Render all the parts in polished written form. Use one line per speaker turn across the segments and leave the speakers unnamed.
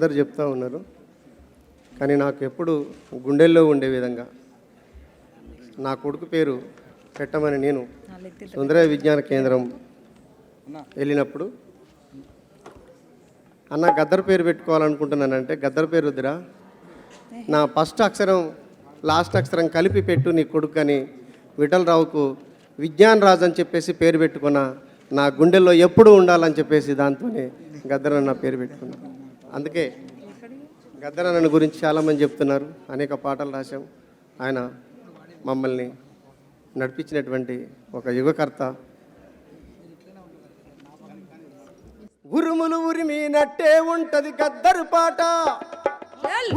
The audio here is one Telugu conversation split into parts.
అందరు చెప్తూ ఉన్నారు, కానీ నాకు ఎప్పుడు గుండెల్లో ఉండే విధంగా నా కొడుకు పేరు పెట్టమని నేను సుందరయ్య విజ్ఞాన కేంద్రం వెళ్ళినప్పుడు, అన్న గద్దర్ పేరు పెట్టుకోవాలనుకుంటున్నానంటే, గద్దర్ పేరు వద్దురా, నా ఫస్ట్ అక్షరం లాస్ట్ అక్షరం కలిపి పెట్టు నీ కొడుకు అని విఠలరావుకు విజ్ఞాన్ రాజ్ అని చెప్పేసి పేరు పెట్టుకున్న, నా గుండెల్లో ఎప్పుడూ ఉండాలని చెప్పేసి దాంతోనే గద్దర్ అన్న పేరు పెట్టుకున్నాను. అందుకే గద్దర్ అన్న గురించి చాలామంది చెప్తున్నారు, అనేక పాటలు రాశాం. ఆయన మమ్మల్ని నడిపించినటువంటి ఒక యుగకర్త. ఉరుములు ఉరిమినట్టే ఉంటది గద్దరు పాట,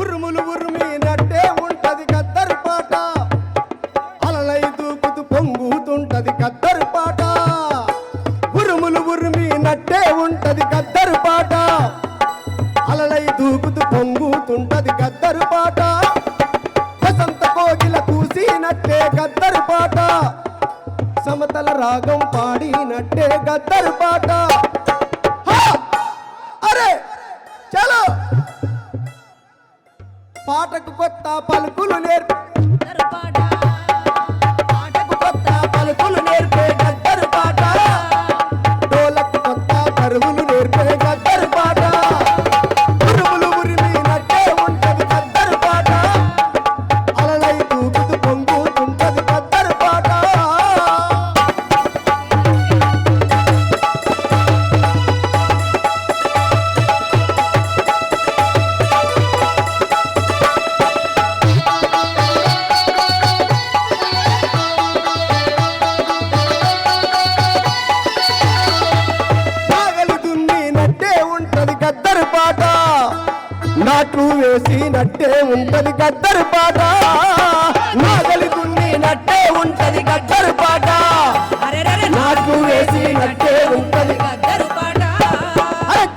ఉరుములు ఉరిమినట్టే ఉంటది గద్దరు పాట, అలలై దూకుతూ పొంగుతుంటది గద్దరు పాట. ఉరుములు ఉరిమినట్టే ఉంటది గద్దరు పాట, అలలై దూకుతూ పొంగుతుంటది గద్దరు పాట. వసంత కోగిల కూసినట్టే గద్దరు పాట, సమతల రాగం పాడినట్టే గద్దరు పాట. అరే చలో, పాటకు కొత్త పలుకులు నేర్పే పాటకు కొత్త పలుకులు నేర్పే గద్దరు పాట, డోలకు కొత్త కరువులు నేర్పే గద్దరు పాట. ఉరుములు ఉరిమినట్టే ఉంటది గద్దరు పాట, అలలై దూకుతూ పొంగుతుంటది గద్దరు పాట. నాట్లు వేసినట్టే ఉంటది గద్దరు పాట, నాగలి దున్నినట్టే ఉంటది గద్దరు పాట, నాట్లు వేసినట్టే ఉంటది గద్దరు పాట,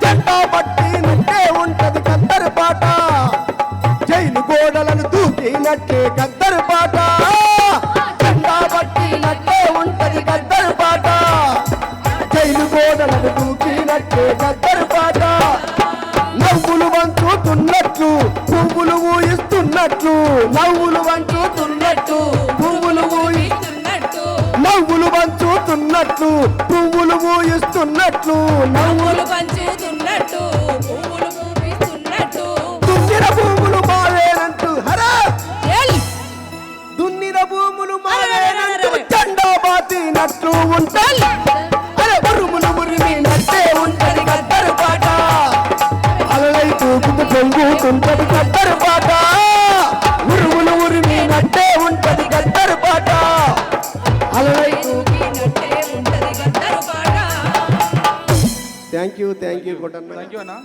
జెండా పట్టినట్టే ఉంటది గద్దరు పాట, జైలు గోడలను దూకినట్టే గద్దరు పాట, జెండా పట్టినట్టే ఉంటది గద్దరు పాట, జైలు గోడలను దూకినట్టే గద్దరు పాట. నవ్వులు వంచుతున్నట్లు పువ్వులు ఊయిస్తున్నట్లు, నవ్వులు వంచుతున్నట్లు పువ్వులు ఊయిస్తున్నట్లు, నవ్వులు వంచుతున్నట్లు పువ్వులు ఊయిస్తున్నట్లు, నవ్వులు వంచుతున్నట్లు పువ్వులు ఊయిస్తున్నట్లు. దున్నిన భూములు మావేనంటూ హరా, దున్నిన భూములు మావేనంటూ జెండా బాతినట్లు ఉంటాయి. అరే ఉరుములు ఉరిమినట్టే ఉంటది గద్దరు పాట, అలలై దూకుతూ పొంగుతుంటది గద్దరు పాట, ఉరుములు ఉరిమినట్టే ఉంటది గద్దరు పాట, అలలై దూకినట్టే ఉంటది గద్దరు పాట. థ్యాంక్ యూ కొట్టన్న.
థ్యాంక్ యూ అన్న.